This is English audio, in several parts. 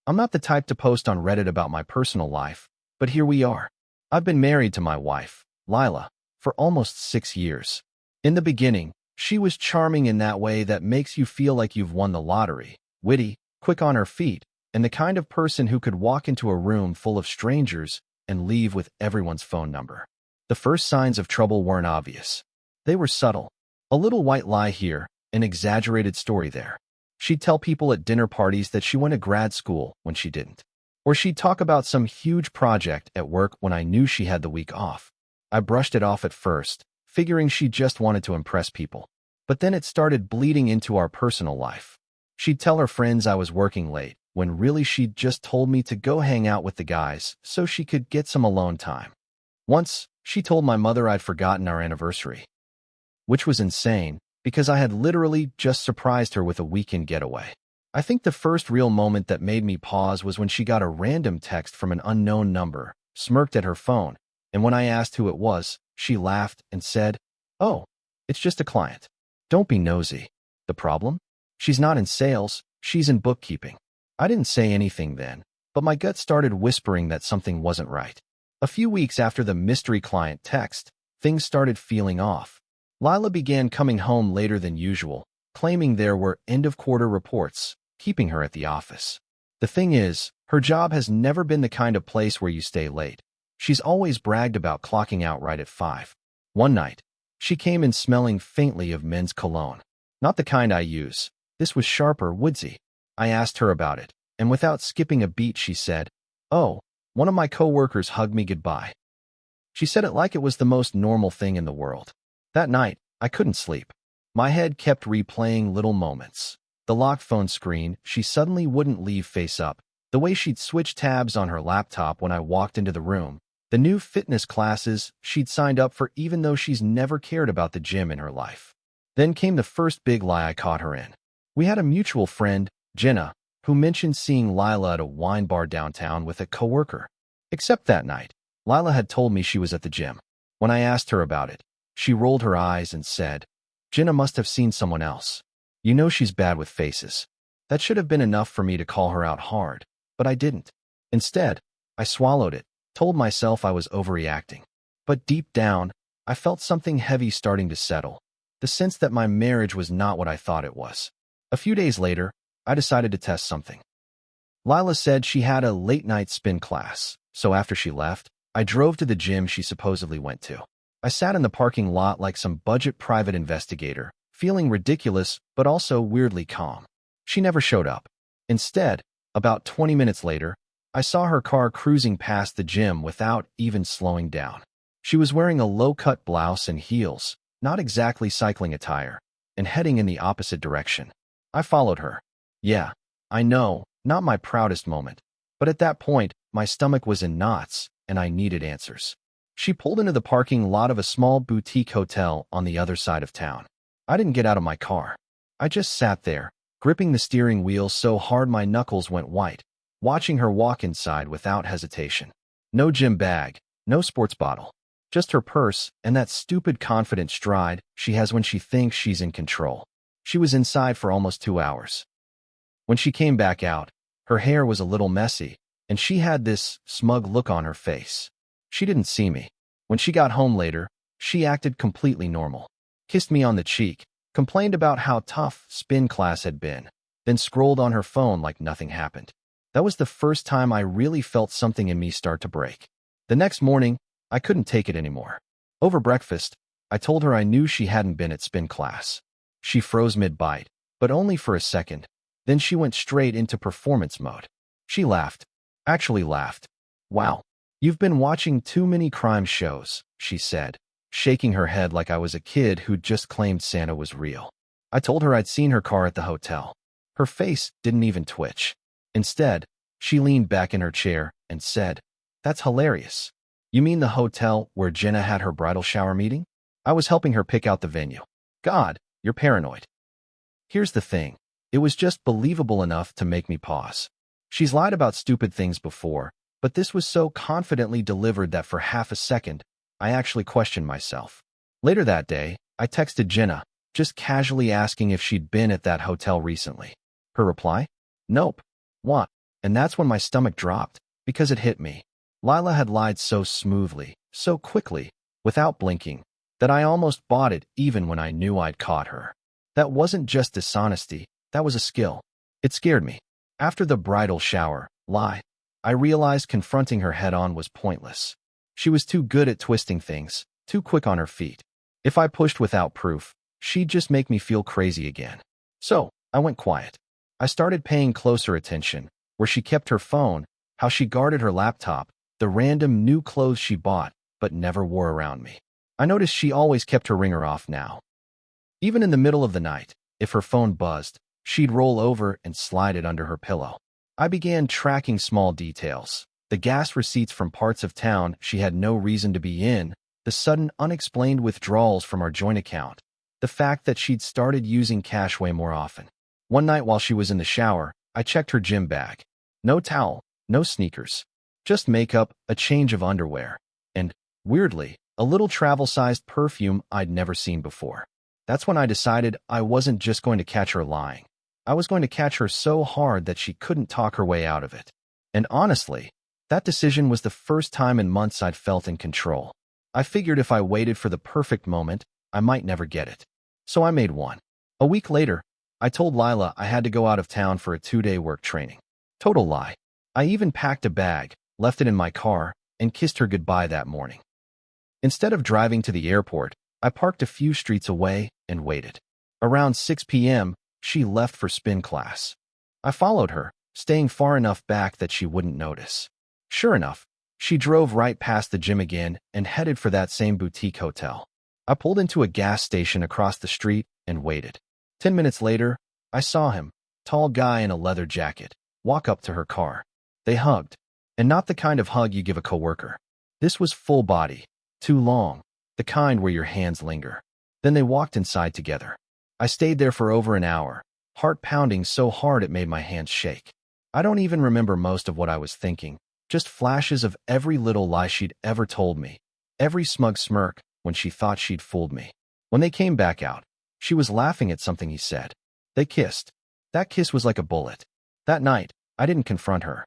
I'm not the type to post on Reddit about my personal life, but here we are. I've been married to my wife, Lila, for almost 6 years. In the beginning, she was charming in that way that makes you feel like you've won the lottery, witty, quick on her feet, and the kind of person who could walk into a room full of strangers and leave with everyone's phone number. The first signs of trouble weren't obvious. They were subtle. A little white lie here, an exaggerated story there. She'd tell people at dinner parties that she went to grad school when she didn't. Or she'd talk about some huge project at work when I knew she had the week off. I brushed it off at first, figuring she just wanted to impress people. But then it started bleeding into our personal life. She'd tell her friends I was working late, when really she'd just told me to go hang out with the guys so she could get some alone time. Once, she told my mother I'd forgotten our anniversary, which was insane because I had literally just surprised her with a weekend getaway. I think the first real moment that made me pause was when she got a random text from an unknown number, smirked at her phone, and when I asked who it was, she laughed and said, "Oh, it's just a client. Don't be nosy." The problem? She's not in sales, she's in bookkeeping. I didn't say anything then, but my gut started whispering that something wasn't right. A few weeks after the mystery client text, things started feeling off. Lila began coming home later than usual, claiming there were end-of-quarter reports, keeping her at the office. The thing is, her job has never been the kind of place where you stay late. She's always bragged about clocking out right at 5. One night, she came in smelling faintly of men's cologne. Not the kind I use. This was sharper, woodsy. I asked her about it, and without skipping a beat she said, "Oh, one of my coworkers hugged me goodbye." She said it like it was the most normal thing in the world. That night, I couldn't sleep. My head kept replaying little moments. The locked phone screen, she suddenly wouldn't leave face up. The way she'd switch tabs on her laptop when I walked into the room. The new fitness classes she'd signed up for even though she's never cared about the gym in her life. Then came the first big lie I caught her in. We had a mutual friend, Jenna, who mentioned seeing Lila at a wine bar downtown with a coworker. Except that night, Lila had told me she was at the gym. When I asked her about it, she rolled her eyes and said, "Jenna must have seen someone else. You know she's bad with faces." That should have been enough for me to call her out hard, but I didn't. Instead, I swallowed it, told myself I was overreacting. But deep down, I felt something heavy starting to settle, the sense that my marriage was not what I thought it was. A few days later, I decided to test something. Lila said she had a late-night spin class, so after she left, I drove to the gym she supposedly went to. I sat in the parking lot like some budget private investigator, feeling ridiculous but also weirdly calm. She never showed up. Instead, about 20 minutes later, I saw her car cruising past the gym without even slowing down. She was wearing a low-cut blouse and heels, not exactly cycling attire, and heading in the opposite direction. I followed her. Yeah, I know, not my proudest moment, but at that point, my stomach was in knots, and I needed answers. She pulled into the parking lot of a small boutique hotel on the other side of town. I didn't get out of my car. I just sat there, gripping the steering wheel so hard my knuckles went white, watching her walk inside without hesitation. No gym bag, no sports bottle, just her purse and that stupid confident stride she has when she thinks she's in control. She was inside for almost 2 hours. When she came back out, her hair was a little messy, and she had this smug look on her face. She didn't see me. When she got home later, she acted completely normal. Kissed me on the cheek, complained about how tough spin class had been, then scrolled on her phone like nothing happened. That was the first time I really felt something in me start to break. The next morning, I couldn't take it anymore. Over breakfast, I told her I knew she hadn't been at spin class. She froze mid-bite, but only for a second. Then she went straight into performance mode. She laughed. Actually laughed. "Wow, you've been watching too many crime shows," she said, shaking her head like I was a kid who'd just claimed Santa was real. I told her I'd seen her car at the hotel. Her face didn't even twitch. Instead, she leaned back in her chair and said, "That's hilarious. You mean the hotel where Jenna had her bridal shower meeting?" I was helping her pick out the venue. "God, you're paranoid." Here's the thing. It was just believable enough to make me pause. She's lied about stupid things before, but this was so confidently delivered that for half a second, I actually questioned myself. Later that day, I texted Jenna, just casually asking if she'd been at that hotel recently. Her reply? "Nope." "What?" And that's when my stomach dropped, because it hit me. Lila had lied so smoothly, so quickly, without blinking, that I almost bought it even when I knew I'd caught her. That wasn't just dishonesty, that was a skill. It scared me. After the bridal shower, I realized confronting her head-on was pointless. She was too good at twisting things, too quick on her feet. If I pushed without proof, she'd just make me feel crazy again. So, I went quiet. I started paying closer attention, where she kept her phone, how she guarded her laptop, the random new clothes she bought but never wore around me. I noticed she always kept her ringer off now. Even in the middle of the night, if her phone buzzed, she'd roll over and slide it under her pillow. I began tracking small details. The gas receipts from parts of town she had no reason to be in, the sudden unexplained withdrawals from our joint account, the fact that she'd started using cash way more often. One night while she was in the shower, I checked her gym bag. No towel, no sneakers, just makeup, a change of underwear, and, weirdly, a little travel-sized perfume I'd never seen before. That's when I decided I wasn't just going to catch her lying. I was going to catch her so hard that she couldn't talk her way out of it. And honestly, that decision was the first time in months I'd felt in control. I figured if I waited for the perfect moment, I might never get it. So I made one. A week later, I told Lila I had to go out of town for a 2-day work training. Total lie. I even packed a bag, left it in my car, and kissed her goodbye that morning. Instead of driving to the airport, I parked a few streets away and waited. Around 6 p.m., she left for spin class. I followed her, staying far enough back that she wouldn't notice. Sure enough, she drove right past the gym again and headed for that same boutique hotel. I pulled into a gas station across the street and waited. 10 minutes later, I saw him, tall guy in a leather jacket, walk up to her car. They hugged, and not the kind of hug you give a coworker. This was full body, too long, the kind where your hands linger. Then they walked inside together. I stayed there for over an hour, heart pounding so hard it made my hands shake. I don't even remember most of what I was thinking, just flashes of every little lie she'd ever told me, every smug smirk when she thought she'd fooled me. When they came back out, she was laughing at something he said. They kissed. That kiss was like a bullet. That night, I didn't confront her.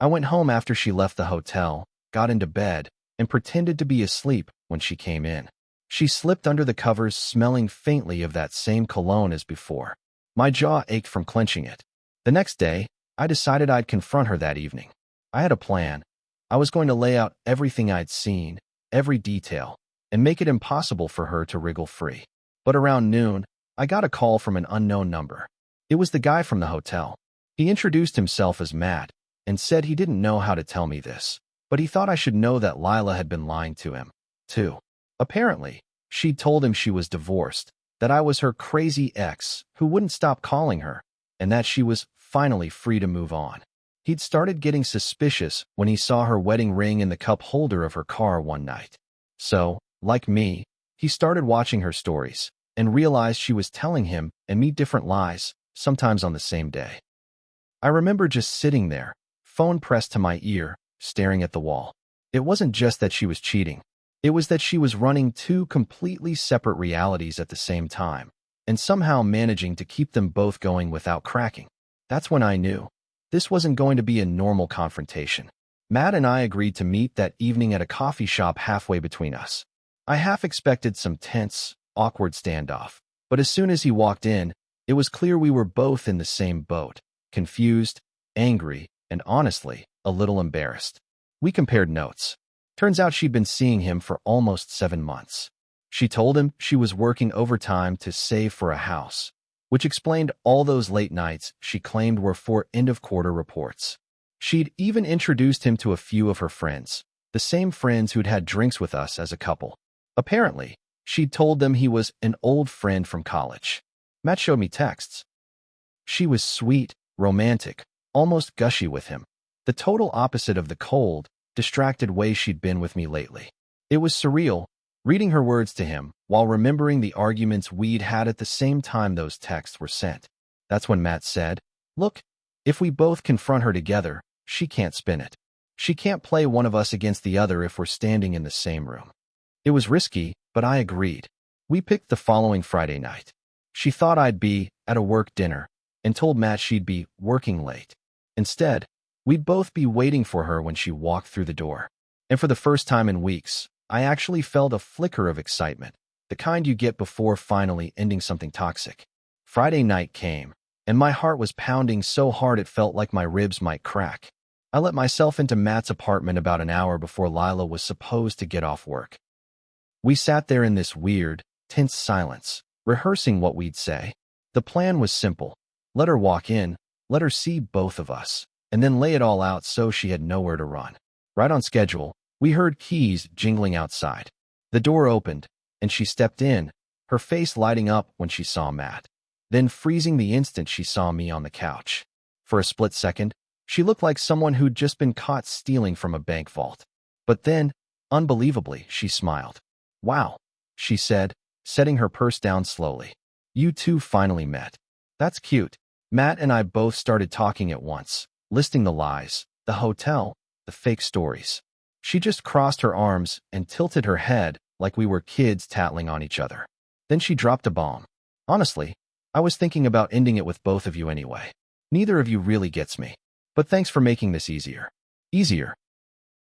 I went home after she left the hotel, got into bed, and pretended to be asleep when she came in. She slipped under the covers, smelling faintly of that same cologne as before. My jaw ached from clenching it. The next day, I decided I'd confront her that evening. I had a plan. I was going to lay out everything I'd seen, every detail, and make it impossible for her to wriggle free. But around noon, I got a call from an unknown number. It was the guy from the hotel. He introduced himself as Matt and said he didn't know how to tell me this, but he thought I should know that Lila had been lying to him, too. Apparently, she'd told him she was divorced, that I was her crazy ex who wouldn't stop calling her, and that she was finally free to move on. He'd started getting suspicious when he saw her wedding ring in the cup holder of her car one night. So, like me, he started watching her stories and realized she was telling him and me different lies, sometimes on the same day. I remember just sitting there, phone pressed to my ear, staring at the wall. It wasn't just that she was cheating. It was that she was running two completely separate realities at the same time, and somehow managing to keep them both going without cracking. That's when I knew. This wasn't going to be a normal confrontation. Matt and I agreed to meet that evening at a coffee shop halfway between us. I half expected some tense, awkward standoff, but as soon as he walked in, it was clear we were both in the same boat, confused, angry, and honestly, a little embarrassed. We compared notes. Turns out she'd been seeing him for almost 7 months. She told him she was working overtime to save for a house, which explained all those late nights she claimed were for end-of-quarter reports. She'd even introduced him to a few of her friends, the same friends who'd had drinks with us as a couple. Apparently, she'd told them he was an old friend from college. Matt showed me texts. She was sweet, romantic, almost gushy with him, the total opposite of the cold, distracted way she'd been with me lately. It was surreal, reading her words to him while remembering the arguments we'd had at the same time those texts were sent. That's when Matt said, "Look, if we both confront her together, she can't spin it. She can't play one of us against the other if we're standing in the same room." It was risky, but I agreed. We picked the following Friday night. She thought I'd be at a work dinner and told Matt she'd be working late. Instead, We'd both be waiting for her when she walked through the door. And for the first time in weeks, I actually felt a flicker of excitement, the kind you get before finally ending something toxic. Friday night came, and my heart was pounding so hard it felt like my ribs might crack. I let myself into Matt's apartment about an hour before Lila was supposed to get off work. We sat there in this weird, tense silence, rehearsing what we'd say. The plan was simple. Let her walk in, let her see both of us, and then lay it all out so she had nowhere to run. Right on schedule, we heard keys jingling outside. The door opened, and she stepped in, her face lighting up when she saw Matt, then freezing the instant she saw me on the couch. For a split second, she looked like someone who'd just been caught stealing from a bank vault. But then, unbelievably, she smiled. "Wow," she said, setting her purse down slowly. "You two finally met. That's cute." Matt and I both started talking at once, listing the lies, the hotel, the fake stories. She just crossed her arms and tilted her head like we were kids tattling on each other. Then she dropped a bomb. "Honestly, I was thinking about ending it with both of you anyway. Neither of you really gets me. But thanks for making this easier." Easier?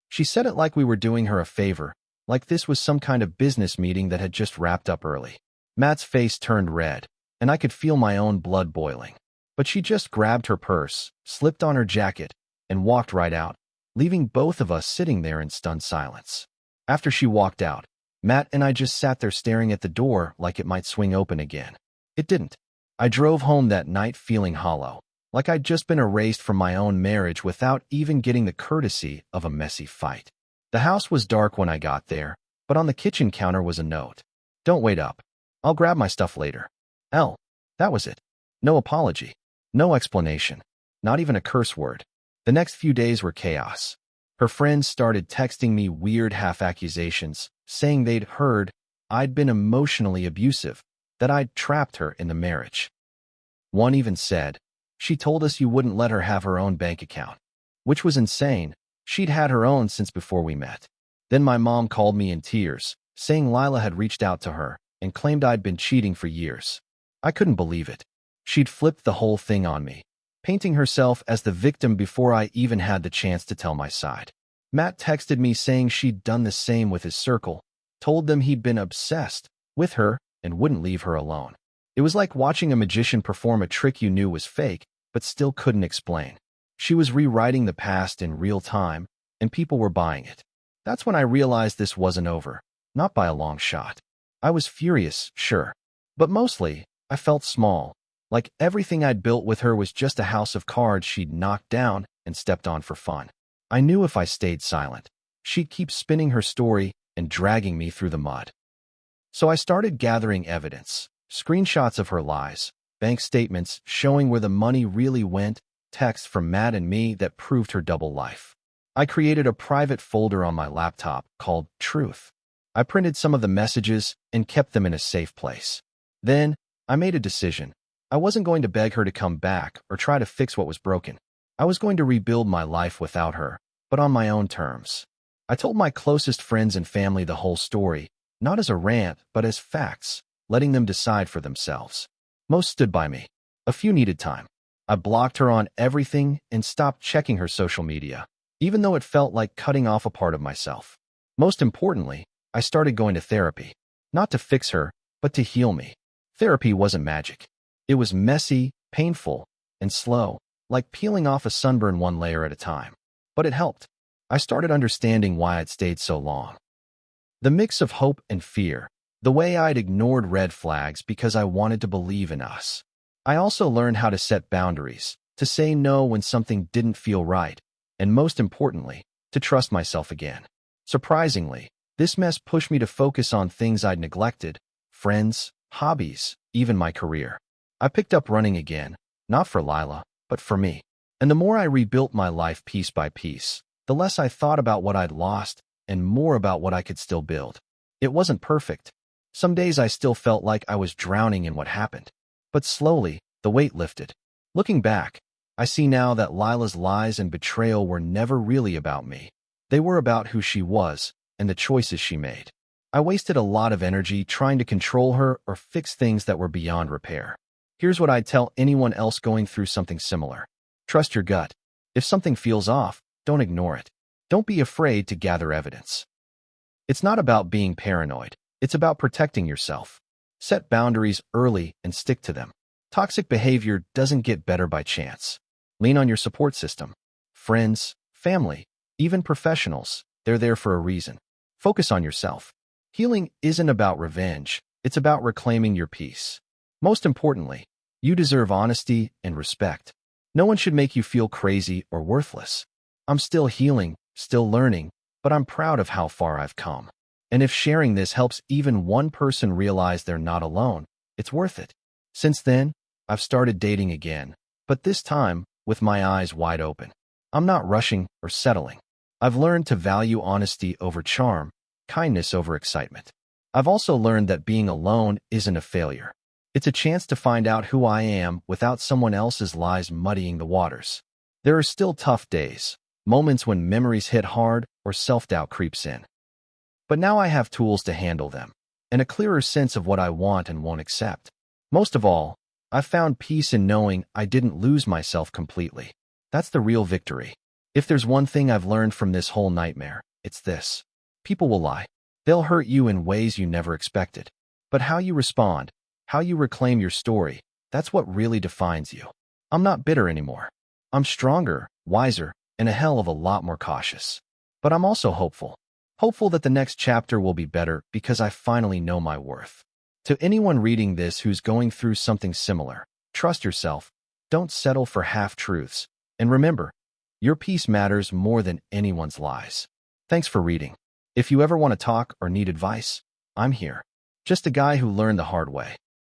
She said it like we were doing her a favor, like this was some kind of business meeting that had just wrapped up early. Matt's face turned red, and I could feel my own blood boiling. But she just grabbed her purse, slipped on her jacket, and walked right out, leaving both of us sitting there in stunned silence. After she walked out, Matt and I just sat there staring at the door like it might swing open again. It didn't. I drove home that night feeling hollow, like I'd just been erased from my own marriage without even getting the courtesy of a messy fight. The house was dark when I got there, but on the kitchen counter was a note. "Don't wait up. I'll grab my stuff later." L. That was it. No apology. No explanation. Not even a curse word. The next few days were chaos. Her friends started texting me weird half-accusations, saying they'd heard I'd been emotionally abusive, that I'd trapped her in the marriage. One even said, "She told us you wouldn't let her have her own bank account," which was insane. She'd had her own since before we met. Then my mom called me in tears, saying Lila had reached out to her and claimed I'd been cheating for years. I couldn't believe it. She'd flipped the whole thing on me, painting herself as the victim before I even had the chance to tell my side. Matt texted me saying she'd done the same with his circle, told them he'd been obsessed with her and wouldn't leave her alone. It was like watching a magician perform a trick you knew was fake, but still couldn't explain. She was rewriting the past in real time, and people were buying it. That's when I realized this wasn't over, not by a long shot. I was furious, sure, but mostly, I felt small, like everything I'd built with her was just a house of cards she'd knocked down and stepped on for fun. I knew if I stayed silent, she'd keep spinning her story and dragging me through the mud. So I started gathering evidence, screenshots of her lies, bank statements showing where the money really went, texts from Matt and me that proved her double life. I created a private folder on my laptop called Truth. I printed some of the messages and kept them in a safe place. Then, I made a decision. I wasn't going to beg her to come back or try to fix what was broken. I was going to rebuild my life without her, but on my own terms. I told my closest friends and family the whole story, not as a rant, but as facts, letting them decide for themselves. Most stood by me. A few needed time. I blocked her on everything and stopped checking her social media, even though it felt like cutting off a part of myself. Most importantly, I started going to therapy. Not to fix her, but to heal me. Therapy wasn't magic. It was messy, painful, and slow, like peeling off a sunburn one layer at a time. But it helped. I started understanding why I'd stayed so long. The mix of hope and fear, the way I'd ignored red flags because I wanted to believe in us. I also learned how to set boundaries, to say no when something didn't feel right, and most importantly, to trust myself again. Surprisingly, this mess pushed me to focus on things I'd neglected, friends, hobbies, even my career. I picked up running again, not for Lila, but for me. And the more I rebuilt my life piece by piece, the less I thought about what I'd lost and more about what I could still build. It wasn't perfect. Some days I still felt like I was drowning in what happened. But slowly, the weight lifted. Looking back, I see now that Lila's lies and betrayal were never really about me. They were about who she was and the choices she made. I wasted a lot of energy trying to control her or fix things that were beyond repair. Here's what I'd tell anyone else going through something similar. Trust your gut. If something feels off, don't ignore it. Don't be afraid to gather evidence. It's not about being paranoid. It's about protecting yourself. Set boundaries early and stick to them. Toxic behavior doesn't get better by chance. Lean on your support system. Friends, family, even professionals, they're there for a reason. Focus on yourself. Healing isn't about revenge. It's about reclaiming your peace. Most importantly, you deserve honesty and respect. No one should make you feel crazy or worthless. I'm still healing, still learning, but I'm proud of how far I've come. And if sharing this helps even one person realize they're not alone, it's worth it. Since then, I've started dating again, but this time with my eyes wide open. I'm not rushing or settling. I've learned to value honesty over charm, kindness over excitement. I've also learned that being alone isn't a failure. It's a chance to find out who I am without someone else's lies muddying the waters. There are still tough days, moments when memories hit hard or self-doubt creeps in. But now I have tools to handle them, and a clearer sense of what I want and won't accept. Most of all, I've found peace in knowing I didn't lose myself completely. That's the real victory. If there's one thing I've learned from this whole nightmare, it's this. People will lie. They'll hurt you in ways you never expected. But how you respond, how you reclaim your story, that's what really defines you. I'm not bitter anymore. I'm stronger, wiser, and a hell of a lot more cautious. But I'm also hopeful. Hopeful that the next chapter will be better because I finally know my worth. To anyone reading this who's going through something similar, trust yourself. Don't settle for half-truths. And remember, your peace matters more than anyone's lies. Thanks for reading. If you ever want to talk or need advice, I'm here. Just a guy who learned the hard way.